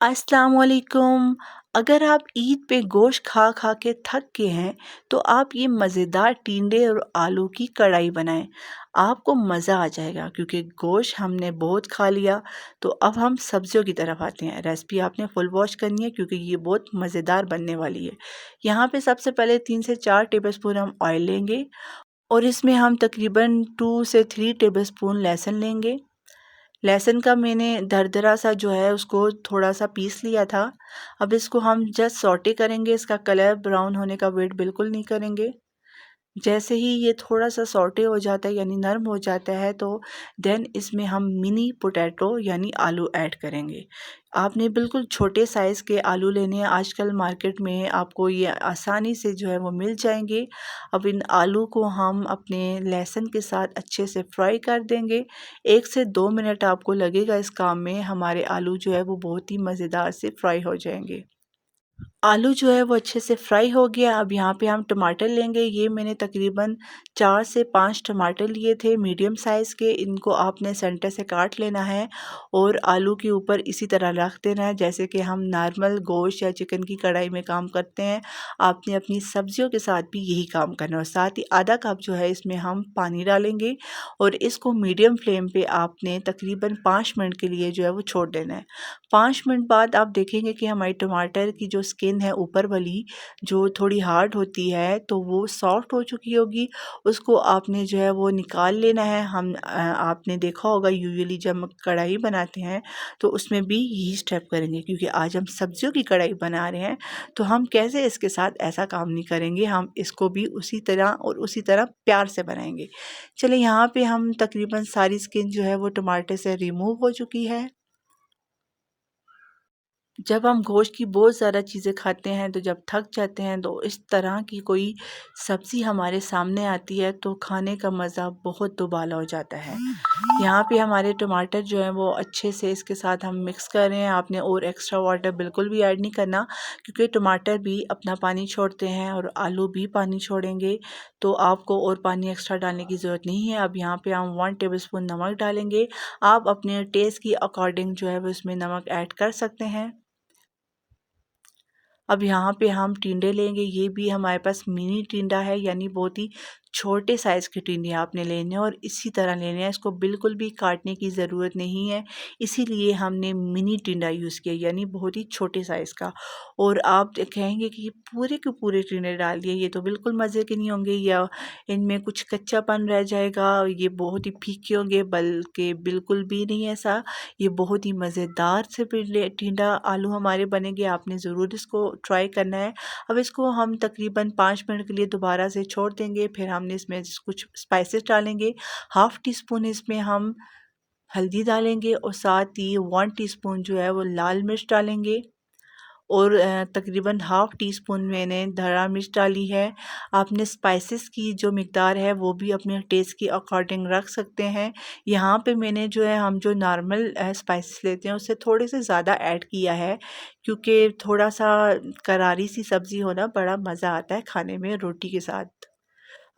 अस्सलाम वालेकुम। अगर आप ईद पे गोश्त खा खा के थक गए हैं तो आप ये मज़ेदार टिंडे और आलू की कढ़ाई बनाएं। आपको मज़ा आ जाएगा क्योंकि गोश्त हमने बहुत खा लिया। तो अब हम सब्जियों की तरफ आते हैं। रेसिपी आपने फुल वॉच करनी है क्योंकि ये बहुत मज़ेदार बनने वाली है। यहाँ पे सबसे पहले 3 से 4 टेबलस्पून हम ऑयल लेंगे और इसमें हम तकरीबन 2 से 3 टेबलस्पून लहसुन लेंगे। लहसुन का मैंने दरदरा सा जो है उसको थोड़ा सा पीस लिया था। अब इसको हम जस्ट सौटे करेंगे, इसका कलर ब्राउन होने का वेट बिल्कुल नहीं करेंगे। जैसे ही ये थोड़ा सा सौटे हो जाता है यानी नरम हो जाता है तो देन इसमें हम मिनी पोटैटो यानी आलू ऐड करेंगे। आपने बिल्कुल छोटे साइज़ के आलू लेने हैं। आजकल मार्केट में आपको ये आसानी से जो है वो मिल जाएंगे। अब इन आलू को हम अपने लहसुन के साथ अच्छे से फ्राई कर देंगे। 1 से 2 मिनट आपको लगेगा इस काम में। हमारे आलू जो है वो बहुत ही मज़ेदार से फ्राई हो जाएंगे। आलू जो है वो अच्छे से फ्राई हो गया। अब यहाँ पे हम टमाटर लेंगे। ये मैंने तकरीबन 4 से 5 टमाटर लिए थे मीडियम साइज़ के। इनको आपने सेंटर से काट लेना है और आलू के ऊपर इसी तरह रख देना है जैसे कि हम नॉर्मल गोश्त या चिकन की कढ़ाई में काम करते हैं। आपने अपनी सब्जियों के साथ भी यही काम करना है। और साथ ही आधा कप जो है इसमें हम पानी डालेंगे और इसको मीडियम फ्लेम पे आपने तकरीबन 5 मिनट के लिए जो है वो छोड़ देना है। 5 मिनट बाद आप देखेंगे कि हमारी टमाटर की जो स्किन है ऊपर वाली जो थोड़ी हार्ड होती है तो वो सॉफ्ट हो चुकी होगी। उसको आपने जो है वो निकाल लेना है। आपने देखा होगा यूजुअली जब हम कढ़ाई बनाते हैं तो उसमें भी यही स्टेप करेंगे क्योंकि आज हम सब्जियों की कढ़ाई बना रहे हैं। तो हम कैसे इसके साथ ऐसा काम नहीं करेंगे, हम इसको भी उसी तरह और उसी तरह प्यार से बनाएंगे। चलिए यहाँ पे हम तकरीबन सारी स्किन जो है वो टमाटर से रिमूव हो चुकी है। जब हम गोश्त की बहुत ज़्यादा चीज़ें खाते हैं तो जब थक जाते हैं तो इस तरह की कोई सब्ज़ी हमारे सामने आती है तो खाने का मज़ा बहुत दुबाला हो जाता है। यहाँ पे हमारे टमाटर जो हैं वो अच्छे से इसके साथ हम मिक्स कर रहे हैं। आपने और एक्स्ट्रा वाटर बिल्कुल भी ऐड नहीं करना क्योंकि टमाटर भी अपना पानी छोड़ते हैं और आलू भी पानी छोड़ेंगे। तो आपको और पानी एक्स्ट्रा डालने की ज़रूरत नहीं है। अब यहाँ पे हम 1 टेबलस्पून नमक डालेंगे। आप अपने टेस्ट की अकॉर्डिंग जो है वो इसमें नमक ऐड कर सकते हैं। अब यहाँ पे हम टिंडे लेंगे। ये भी हमारे पास मिनी टिंडा है यानी बहुत ही छोटे साइज़ के टिंडे आपने लेने हैं और इसी तरह लेने हैं। इसको बिल्कुल भी काटने की ज़रूरत नहीं है, इसीलिए हमने मिनी टिंडा यूज़ किया यानी बहुत ही छोटे साइज़ का। और आप कहेंगे कि ये पूरे के पूरे टिंडे डाल दिए, ये तो बिल्कुल मज़े के नहीं होंगे या इनमें कुछ कच्चापन रह जाएगा, ये बहुत ही फीके होंगे, बल्कि बिल्कुल भी नहीं ऐसा। ये बहुत ही मज़ेदार से टिंडा आलू हमारे बनेंगे। आपने ज़रूर इसको ट्राई करना है। अब इसको हम तकरीबन 5 मिनट के लिए दोबारा से छोड़ देंगे। फिर हमने इसमें कुछ स्पाइसेस डालेंगे। हाफ़ टी स्पून इसमें हम हल्दी डालेंगे और साथ ही 1 टीस्पून जो है वो लाल मिर्च डालेंगे और तकरीबन हाफ़ टी स्पून मैंने धरा मिर्च डाली है। आपने स्पाइसेस की जो मिकदार है वो भी अपने टेस्ट के अकॉर्डिंग रख सकते हैं। यहाँ पे मैंने जो है हम जो नॉर्मल स्पाइसेस लेते हैं उससे थोड़े से ज़्यादा ऐड किया है क्योंकि थोड़ा सा करारी सी सब्ज़ी हो ना बड़ा मज़ा आता है खाने में रोटी के साथ।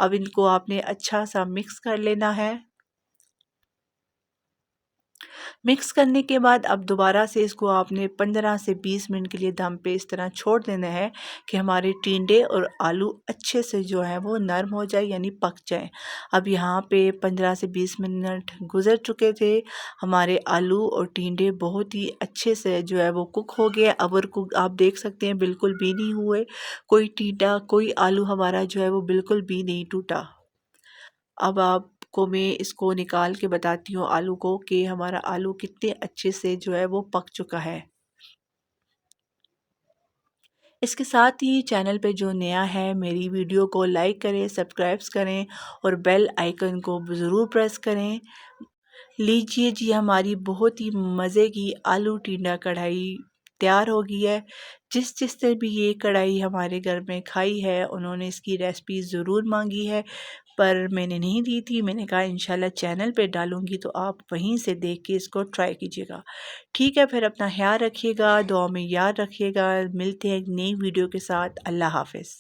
अब इनको आपने अच्छा सा मिक्स कर लेना है। मिक्स करने के बाद अब दोबारा से इसको आपने 15 से 20 मिनट के लिए दम पे इस तरह छोड़ देना है कि हमारे टिंडे और आलू अच्छे से जो है वो नरम हो जाए यानी पक जाए। अब यहाँ पे 15 से 20 मिनट गुजर चुके थे। हमारे आलू और टिंडे बहुत ही अच्छे से जो है वो कुक हो गए। ओवर कुक आप देख सकते हैं बिल्कुल भी नहीं हुए। कोई टिंडा कोई आलू हमारा जो है वो बिल्कुल भी नहीं टूटा। अब आपको मैं इसको निकाल के बताती हूँ आलू को कि हमारा आलू कितने अच्छे से जो है वो पक चुका है। इसके साथ ही चैनल पे जो नया है मेरी वीडियो को लाइक करें, सब्सक्राइब्स करें और बेल आइकन को ज़रूर प्रेस करें। लीजिए जी हमारी बहुत ही मज़े की आलू टिंडा कढ़ाई तैयार हो गई है। जिसने भी ये कढ़ाई हमारे घर में खाई है उन्होंने इसकी रेसिपी ज़रूर मांगी है पर मैंने नहीं दी थी। मैंने कहा इंशाल्लाह चैनल पे डालूंगी तो आप वहीं से देख के इसको ट्राई कीजिएगा। ठीक है, फिर अपना ख्याल रखिएगा, दुआ में याद रखिएगा। मिलते हैं एक नई वीडियो के साथ। अल्लाह हाफ़िज़।